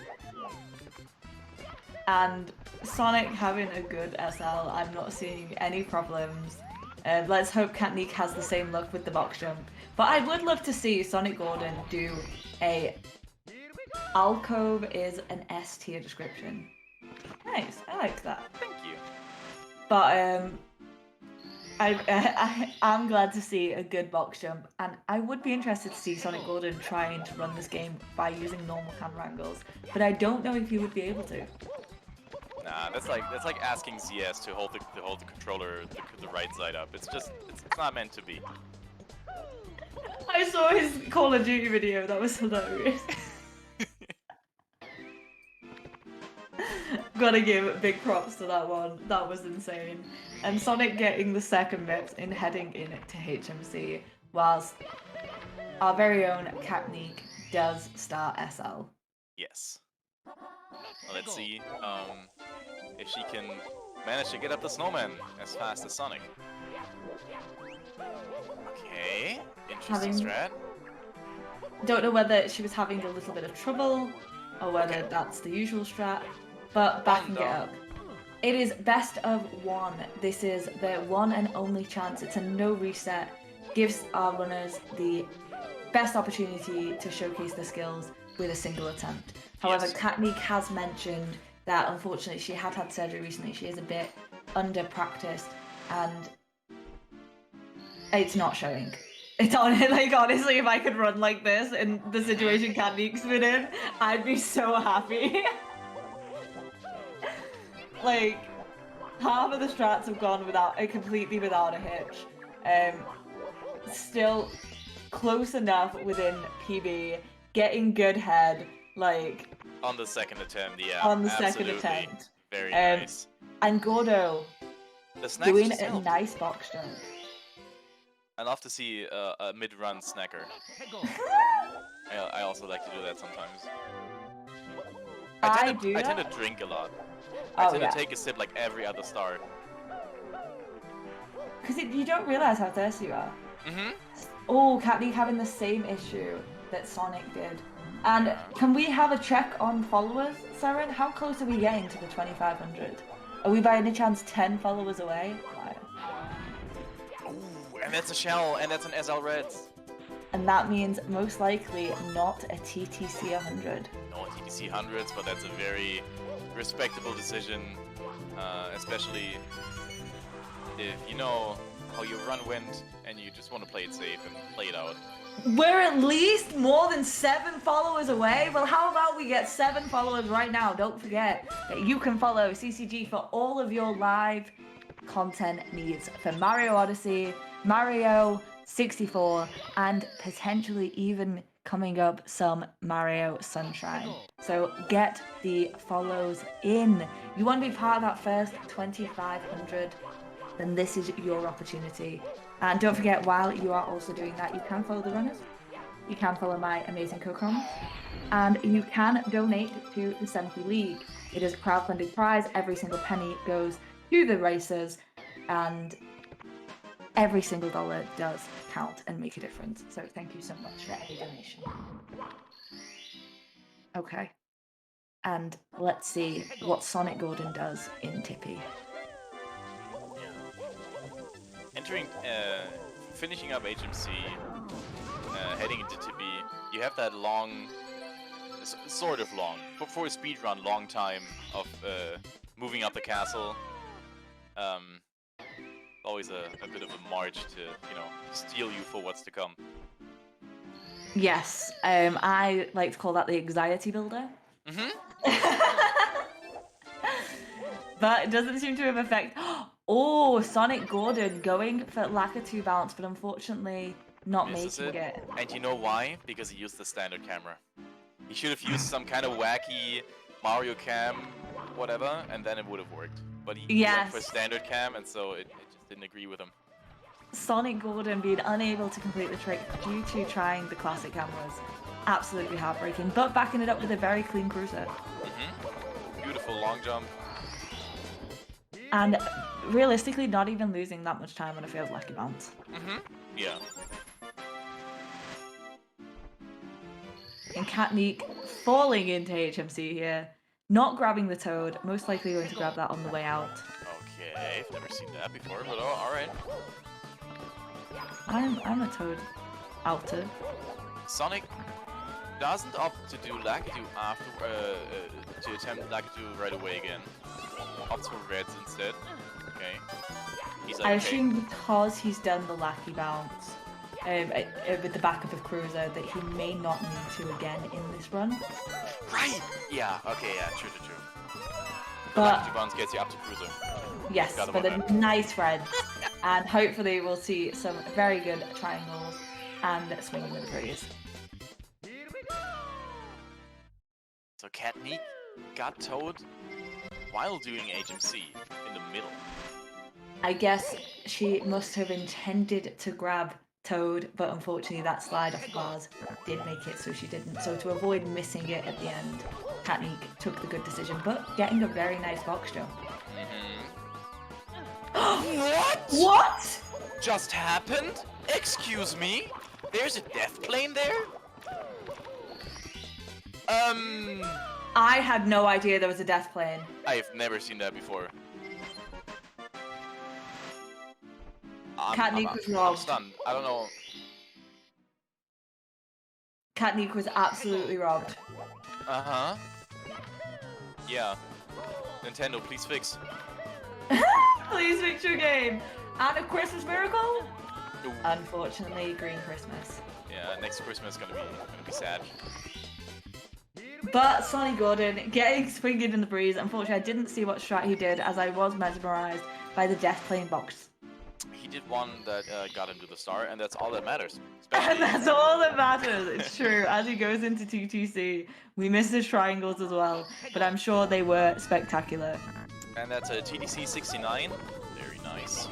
And Sonic having a good SL, I'm not seeing any problems. Let's hope Katnique has the same luck with the box jump. But I would love to see SonicGordon do a alcove is an S tier description. Nice, I like that. Thank you. But I'm glad to see a good box jump, and I would be interested to see SonicGordon trying to run this game by using normal camera angles, but I don't know if he would be able to. Nah, that's like asking ZS to hold the controller the right side up. It's not meant to be. I saw his Call of Duty video, that was hilarious. Gotta give big props to that one, that was insane. And Sonic getting the second bit in heading in to HMC, whilst our very own Katnique does start SL. Yes. Well, let's see if she can managed to get up the snowman as fast as Sonic. Okay, interesting strat. Don't know whether she was having a little bit of trouble or whether that's the usual strat, but backing it up. It is best of one. This is the one and only chance. It's a no reset. Gives our runners the best opportunity to showcase their skills with a single attempt. However, Katnique has mentioned that unfortunately she had surgery recently. She is a bit under practiced and it's not showing. It's on it. Like, honestly, if I could run like this in the situation Katnique's been in, I'd be so happy. Like, half of the strats have gone completely without a hitch. Still close enough within PB, getting good head, like... On the second attempt, yeah. On the absolutely. second attempt. Very nice. And Gordo doing a nice box jump. I love to see a mid-run snacker. I also like to do that sometimes. I tend to drink a lot. I tend to take a sip like every other star. Because you don't realize how thirsty you are. Mm-hmm. Oh, Katnique having the same issue that Sonic did. And can we have a check on followers, Saren? How close are we getting to the 2,500? Are we by any chance 10 followers away? Ooh, and that's a shell, and that's an SL Reds. And that means most likely not a TTC 100. No TTC 100s, but that's a very respectable decision, especially if you know how your run went and you just want to play it safe and play it out. We're at least more than 7 followers away. Well, how about we get 7 followers right now? Don't forget that you can follow CCG for all of your live content needs for Mario Odyssey, Mario 64, and potentially even coming up some Mario Sunshine. So get the follows in. You want to be part of that first 2,500, then this is your opportunity. And don't forget, while you are also doing that, you can follow the runners, you can follow my amazing co-com, and you can donate to the 70 League. It is a crowdfunded prize. Every single penny goes to the racers, and every single dollar does count and make a difference. So thank you so much for every donation. Okay. And let's see what SonicGordon does in Tippy. Finishing up HMC, heading into Tippy, you have that long, sort of long, for a speedrun, long time of moving up the castle. Always a bit of a march to, you know, steel you for what's to come. Yes, I like to call that the anxiety builder. Mm-hmm. But it doesn't seem to have affected... Oh, SonicGordon going for Lakitu bounce, but unfortunately not making it. And you know why? Because he used the standard camera. He should have used some kind of wacky Mario cam, whatever, and then it would have worked. But he went for standard cam, and so it just didn't agree with him. SonicGordon being unable to complete the trick due to trying the classic cameras. Absolutely heartbreaking, but backing it up with a very clean cruiser. Mm-hmm. Beautiful long jump. And realistically, not even losing that much time on a failed lucky bounce. Mm-hmm. Yeah. And Katnique falling into HMC here. Not grabbing the toad. Most likely going to grab that on the way out. Okay, I've never seen that before, but alright. I'm a toad outer. Sonic doesn't opt to do Lakitu after, to attempt Lakitu right away again. Opts for reds instead. Okay. He's like, I assume because he's done the Lackey bounce with the backup of Cruiser that he may not need to again in this run. Right! Yeah, okay, yeah, true. The But Lakitu bounce gets you up to Cruiser. yes, but a nice reds. And hopefully we'll see some very good triangles and swinging with the breeze. So Katnique got Toad while doing HMC in the middle. I guess she must have intended to grab Toad, but unfortunately that slide off the bars did make it, so she didn't. So to avoid missing it at the end, Katnique took the good decision, but getting a very nice box jump. Mm-hmm. What? What? Just happened? Excuse me? There's a death plane there? I had no idea there was a death plane. I've never seen that before. Katnique was I'm robbed. stunned. I don't know. Katnique was absolutely robbed. Uh-huh. Yeah. Nintendo, please fix. Please fix your game. And a Christmas miracle? Ooh. Unfortunately, Green Christmas. Yeah, next Christmas is gonna be sad. But SonicGordon getting swinged in the breeze. Unfortunately, I didn't see what strat he did as I was mesmerized by the death plane box. He did one that got him to the star, and that's all that matters. And that's all that matters. It's true. As he goes into TTC, we missed his triangles as well, but I'm sure they were spectacular. And that's a TDC 69. Very nice.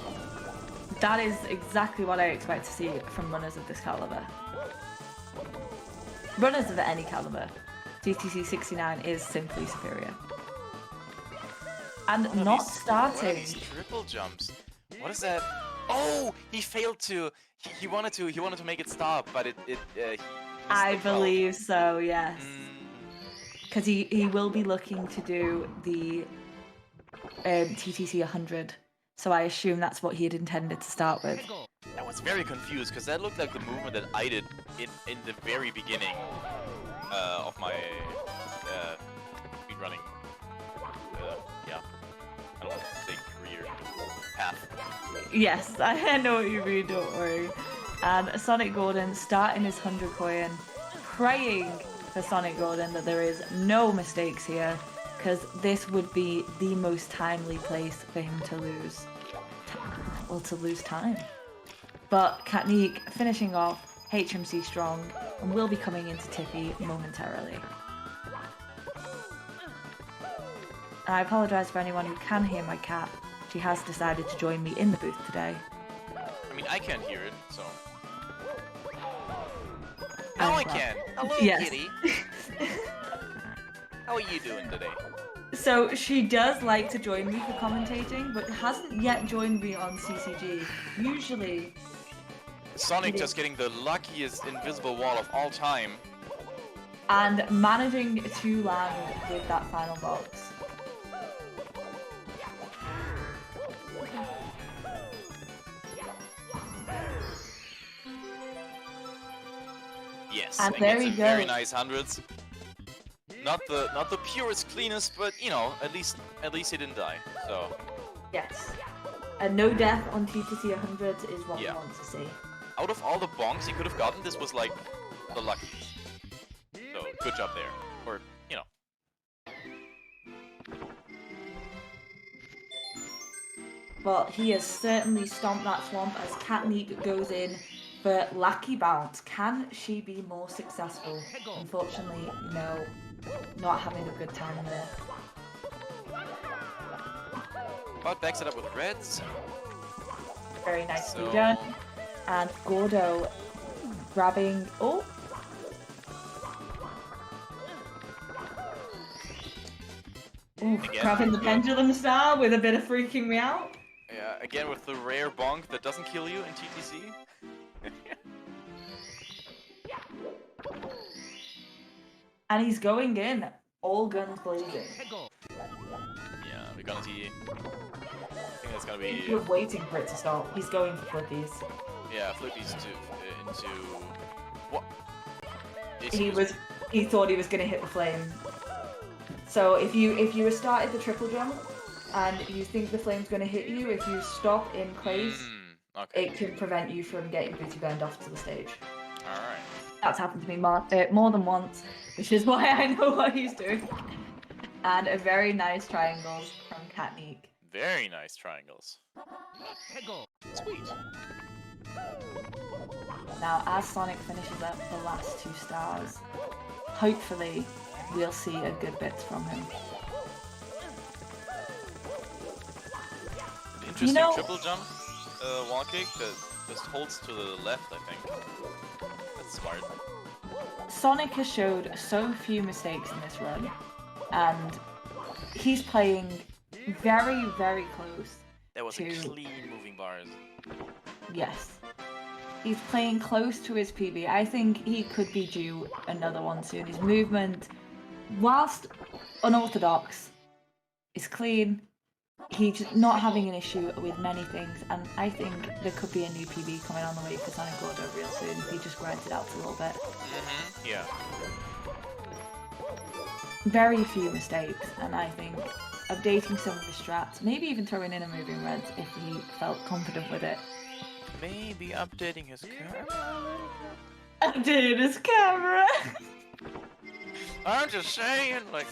That is exactly what I expect to see from runners of this caliber. Runners of any caliber. TTC 69 is simply superior. And What are not these- starting. What are these triple jumps? What is that? Oh, he failed to. He wanted to make it stop, but he I missed the bell. believe so, yes. Mm, Because he will be looking to do the TTC 100. So I assume that's what he had intended to start with. I was very confused because that looked like the movement that I did in the very beginning of my speedrunning. Yeah, I don't want to say career path. Yes, I know what you mean, don't worry. And SonicGordon starting his 100 coin, praying for SonicGordon that there is no mistakes here, because this would be the most timely place for him to lose. Well, to lose time. But Katnique finishing off HMC strong and will be coming into Tiffy momentarily. And I apologise for anyone who can hear my cat. She has decided to join me in the booth today. I mean, I can't hear it, so. Now I can. Hello, Yes. kitty. How are you doing today? So she does like to join me for commentating, but hasn't yet joined me on CCG. Usually, Sonic just getting the luckiest invisible wall of all time. and managing to land with that final box. Yes, And and there gets we a very go. nice hundreds. Not the purest, cleanest, but you know, at least he didn't die. So Yes. And no death on TTC 100 is what Yeah. we want to see. out of all the bonks he could have gotten, this was like the luckiest. So good job there, or you know. Well, he has certainly stomped that swamp as Katnique goes in for Lucky Bounce. Can she be more successful? Unfortunately, no. Not having a good time there. But backs it up with reds. Very nicely So done. And Gordo grabbing... Oh! Ooh, Again, grabbing the good. pendulum star with a bit of freaking me out. yeah, again with the rare bonk that doesn't kill you in TTC. And he's going in, all guns blazing. Yeah, we're gonna see. I think that's gonna be You're waiting for it to stop. He's going for flippies. yeah, flippies into what? He thought he was gonna hit the flame. So if you started the triple jump and you think the flame's gonna hit you, if you stop in place, Okay. it can prevent you from getting booty burned off to the stage. All right. That's happened to me more than once, which is why I know what he's doing. And a very nice triangles from Katnique. Very nice triangles. Sweet. Now, as Sonic finishes up the last 2 stars, hopefully we'll see a good bit from him. An interesting know- triple jump wall kick that just holds to the left, I think. That's smart. Sonic has showed so few mistakes in this run, and he's playing very, very close. That was a to- clean Yes. He's playing close to his PB. I think he could be due another one soon. His movement, whilst unorthodox, is clean. He's not having an issue with many things, and I think there could be a new PB coming on the way for SonicGordon real soon if he just grinds it out a little bit. Mm-hmm. Yeah. Very few mistakes, and I think updating some of his strats, maybe even throwing in a moving reds if he felt confident with it. Maybe updating his camera. Updating his camera! I'm just saying, like.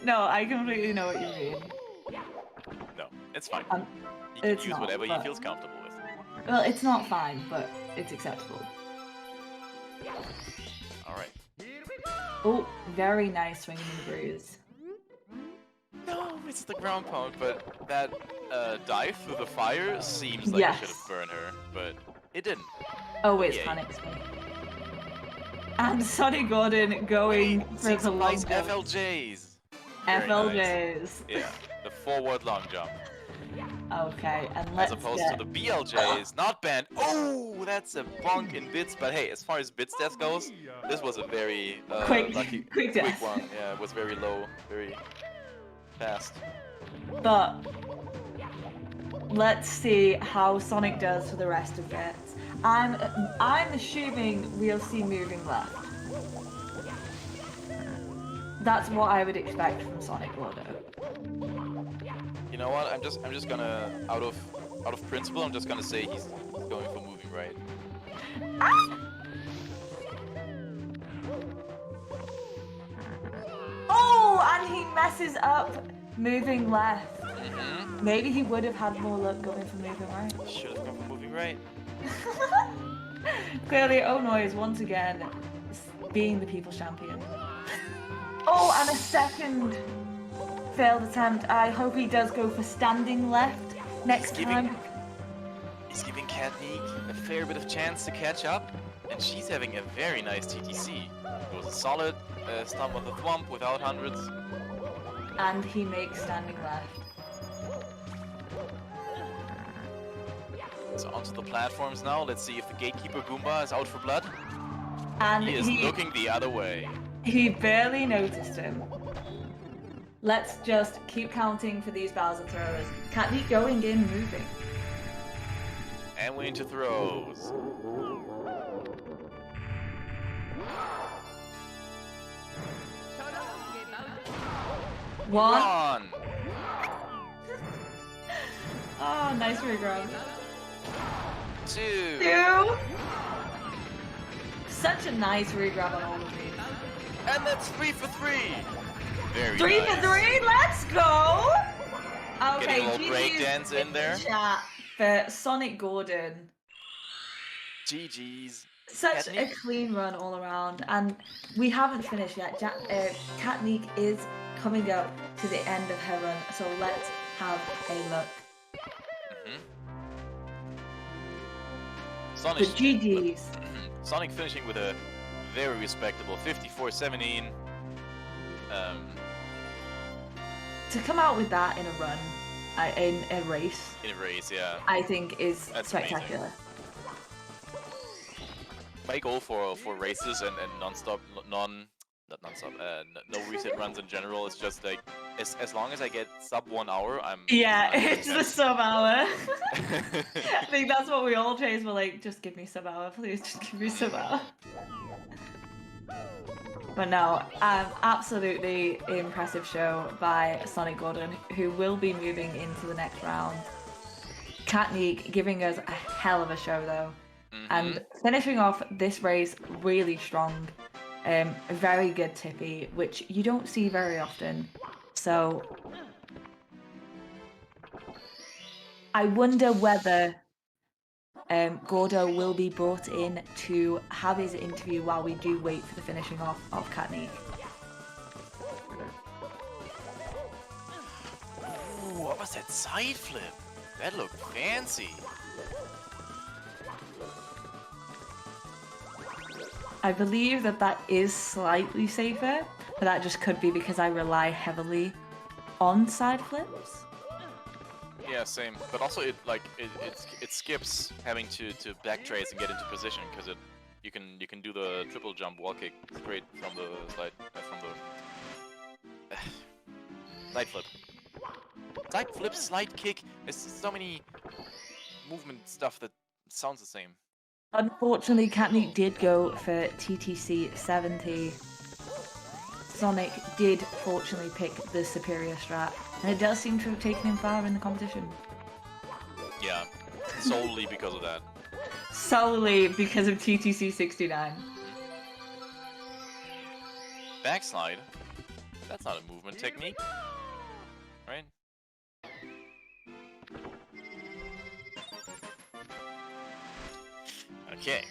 No, I completely know what you mean. No, it's fine. He can It's use not, whatever he but- feels comfortable with. Well, it's not fine, but it's acceptable. Alright. Oh, very nice swinging and bruise. No, it's the ground pound, but that dive through the fire seems like it should have burned her, but it didn't. Oh, it's Yay. panic swing. And SonicGordon going for Seeing the some long nice jump. FLJs. Very FLJs. nice. Yeah, the forward long jump. Okay, and As let's opposed get... to the BLJs, not banned. Oh, that's a bonk in bits, but hey, as far as bits death goes, this was a very Quick- lucky, quick death. one. Yeah, it was very low, very fast. But let's see how Sonic does for the rest of it. I'm assuming we'll see moving left. That's what I would expect from SonicGordon. You know what? I'm just gonna out of principle, I'm just gonna say he's going for moving right. Oh, and he messes up moving left. Mm-hmm. Maybe he would have had more luck going for moving right. Should have gone for moving right. Clearly, Oh Noise once again being the people's champion. Oh, and a second failed attempt. I hope he does go for standing left next time. He's giving Katnique a fair bit of chance to catch up, and she's having a very nice TTC. It was a solid stomp on the thwomp without hundreds. And he makes standing left. So onto the platforms now. Let's see if the Gatekeeper Goomba is out for blood. And He is looking the other way. he barely noticed him. Let's just keep counting for these Bowser throwers. Katnique going in, moving. And we're into throws. One. One. Oh, nice regrab. Two. Two. Such a nice regrab on all of these. And that's 3 for 3. Very Three nice. for three, let's go! Okay, Getting a little GG's break dance in there. Chat for SonicGordon. GG's. Such a Katnique. clean run all around, and we haven't finished yet. Katnique is coming up to the end of her run, so let's have a look. Sonic, The GG's. Sonic finishing with a very respectable 54-17. To come out with that in a run, in a race, In a race, yeah. I think is That's spectacular. My goal for races and non-stop, not non-stop, no reset runs in general is just like, as long as I get sub 1 hour, I'm... Yeah, I'm it's the content. sub hour. I think that's what we all chase. We're like, just give me sub hour, please. Just give me sub hour. But no, absolutely impressive show by SonicGordon, who will be moving into the next round. Katnique giving us a hell of a show though, and finishing off this race really strong. A very good tippy, which you don't see very often. So I wonder whether Gordo will be brought in to have his interview while we do wait for the finishing off of Katnique. Ooh, what was that side flip? That looked fancy. I believe that is slightly safer, but that just could be because I rely heavily on side flips. Yeah, same. But also it skips having to backtrace and get into position because you can do the triple jump wall kick straight from the slide slide flip. Slide flip, slide kick. There's so many movement stuff that sounds the same. Unfortunately, Katnique did go for TTC 70. Sonic did fortunately pick the superior strat, and it does seem to have taken him far in the competition. Yeah, solely because of that. Solely because of TTC 69. Backslide? That's not a movement technique, right? Okay.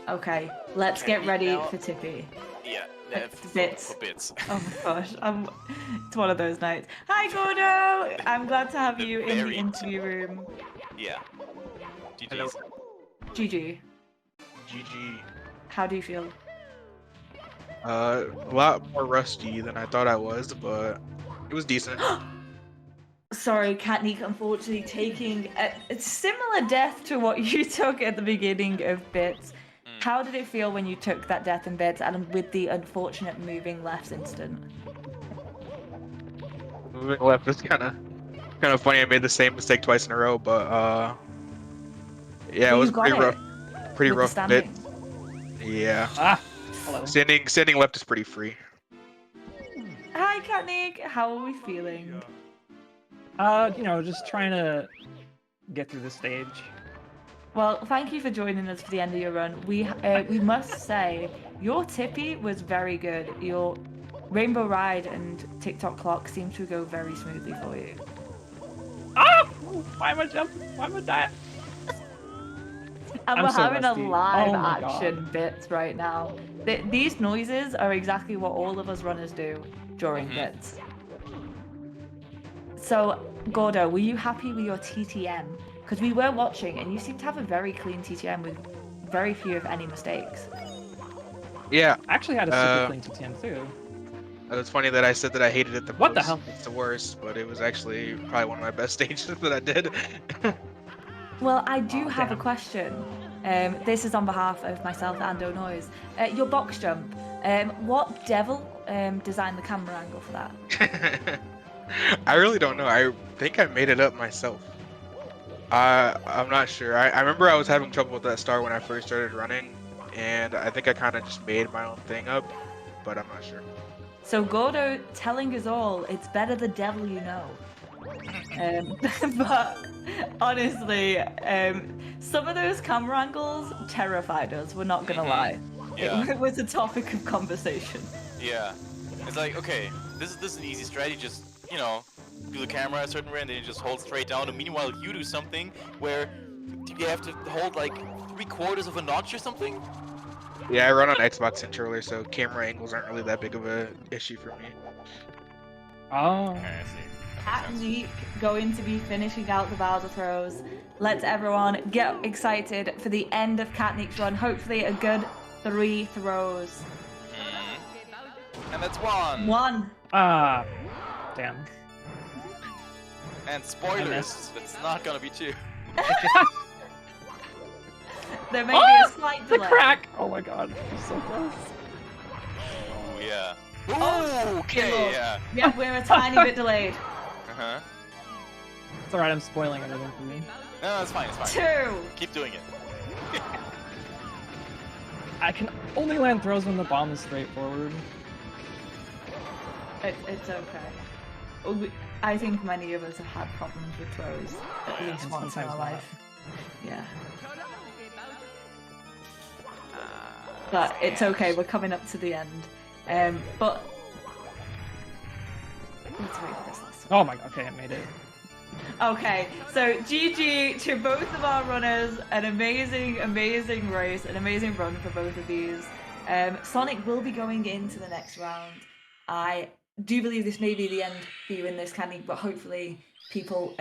Okay, let's get Katnique ready now- for Tippy. Yeah, Bits. for bits. Oh my gosh, it's one of those nights. Hi Gordo! I'm glad to have The you in the very- interview room. Yeah. Hello. GG's. GG, GG. how do you feel? A lot more rusty than I thought I was, but it was decent. Sorry, Katnique, unfortunately taking a similar death to what you took at the beginning of Bits. How did it feel when you took that death in Bits and with the unfortunate moving left instant? Moving left was kind of funny. I made the same mistake twice in a row, but yeah, But it was you got pretty rough. it Pretty with the rough bit. standing. Yeah. Ah, hello. Standing left is pretty free. Hi Katnique, how are we feeling? Just trying to get through the stage. Well, thank you for joining us for the end of your run. We must say your Tippy was very good. Your Rainbow Ride and TikTok clock seem to go very smoothly for you. Ah! Why am I jumping? Why am I dying? And I'm we're so having rusty. a live Oh my action bits right now. These noises are exactly what all of us runners do during bits. So, Gordo, were you happy with your TTM? Because we were watching and you seem to have a very clean TTM with very few, if any, mistakes. Yeah. I actually had a super clean TTM too. It's funny that I said that I hated it the most. What the hell? It's the worst, but it was actually probably one of my best stages that I did. Well, I do have a damn. question. This is on behalf of myself and O'Noise. Your box jump, what devil designed the camera angle for that? I really don't know. I think I made it up myself. I'm not sure. I remember I was having trouble with that star when I first started running, and I think I kind of just made my own thing up, but I'm not sure. So Gordo telling us all, it's better the devil you know. But honestly, some of those camera angles terrified us, we're not gonna lie. Yeah. It was a topic of conversation. Yeah. It's like, okay, this is an easy strategy. Just, do the camera a certain way and then you just hold straight down. And meanwhile, you do something where you have to hold like 3/4 of a notch or something. Yeah, I run on Xbox controller, so camera angles aren't really that big of a issue for me. Oh. Okay, I see. Katnique going to be finishing out the Bowser throws. Let's everyone get excited for the end of Katnique's run. Hopefully a good 3 throws. And that's one. 1. Ah. Damn. And spoilers, it's not gonna be 2. There may be a slight The delay. crack! Oh my god, I'm so close. Oh yeah. Oh, Okay, good lord. yeah. Yeah, we're a tiny bit delayed. Uh-huh. It's alright, I'm spoiling everything for you. No, it's fine, it's fine. 2. Keep doing it. I can only land throws when the bomb is straightforward. It's okay. I think many of us have had problems with throws at least once in our sometimes life. Yeah. But it's okay, we're coming up to the end. But let's wait for this last one. Oh my god, okay, I made it. Okay, so GG to both of our runners. An amazing, amazing race, an amazing run for both of these. Sonic will be going into the next round. I do believe this may be the end for you in this, Katnique, but hopefully people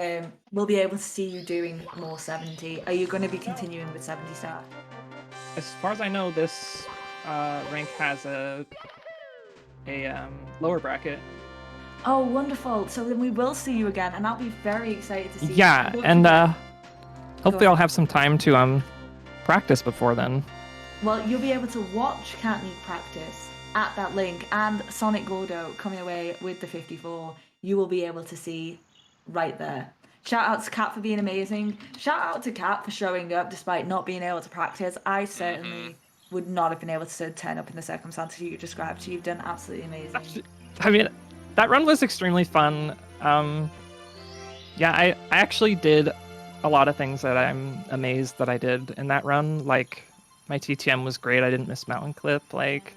will be able to see you doing more 70. Are you going to be continuing with 70 star? As far as I know, this rank has a lower bracket. Oh, wonderful. So then we will see you again, and I'll be very excited to see you. Yeah, Don't and forget- hopefully ahead. I'll have some time to practice before then. Well, you'll be able to watch Katnique practice at that link, and Sonic Gordo coming away with the 54. You will be able to see right there. Shout out to Kat for being amazing. Shout out to Kat for showing up despite not being able to practice. I certainly would not have been able to turn up in the circumstances you described. You've done absolutely amazing. I mean, that run was extremely fun. Yeah, I actually did a lot of things that I'm amazed that I did in that run. Like, my TTM was great. I didn't miss Mountain Clip. Like,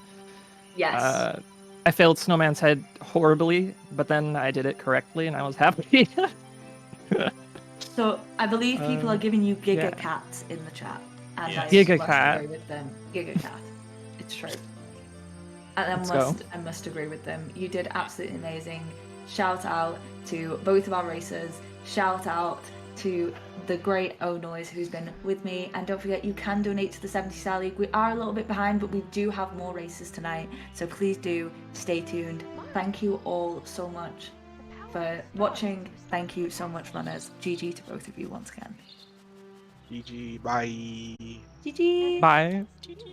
Yes. I failed Snowman's Head horribly, but then I did it correctly, and I was happy. So I believe people are giving you Giga yeah. Cats in the chat. And Yes. I Giga must Cat. agree with them. Giga Cat. It's true. And Let's go. I must agree with them. You did absolutely amazing. Shout out to both of our racers. Shout out to the great O Noise who's been with me. And don't forget, you can donate to the 70 Star League. We are a little bit behind, but we do have more races tonight. So please do stay tuned. Thank you all so much for watching. Thank you so much, runners. GG to both of you once again. GG, bye. GG. Bye. GG.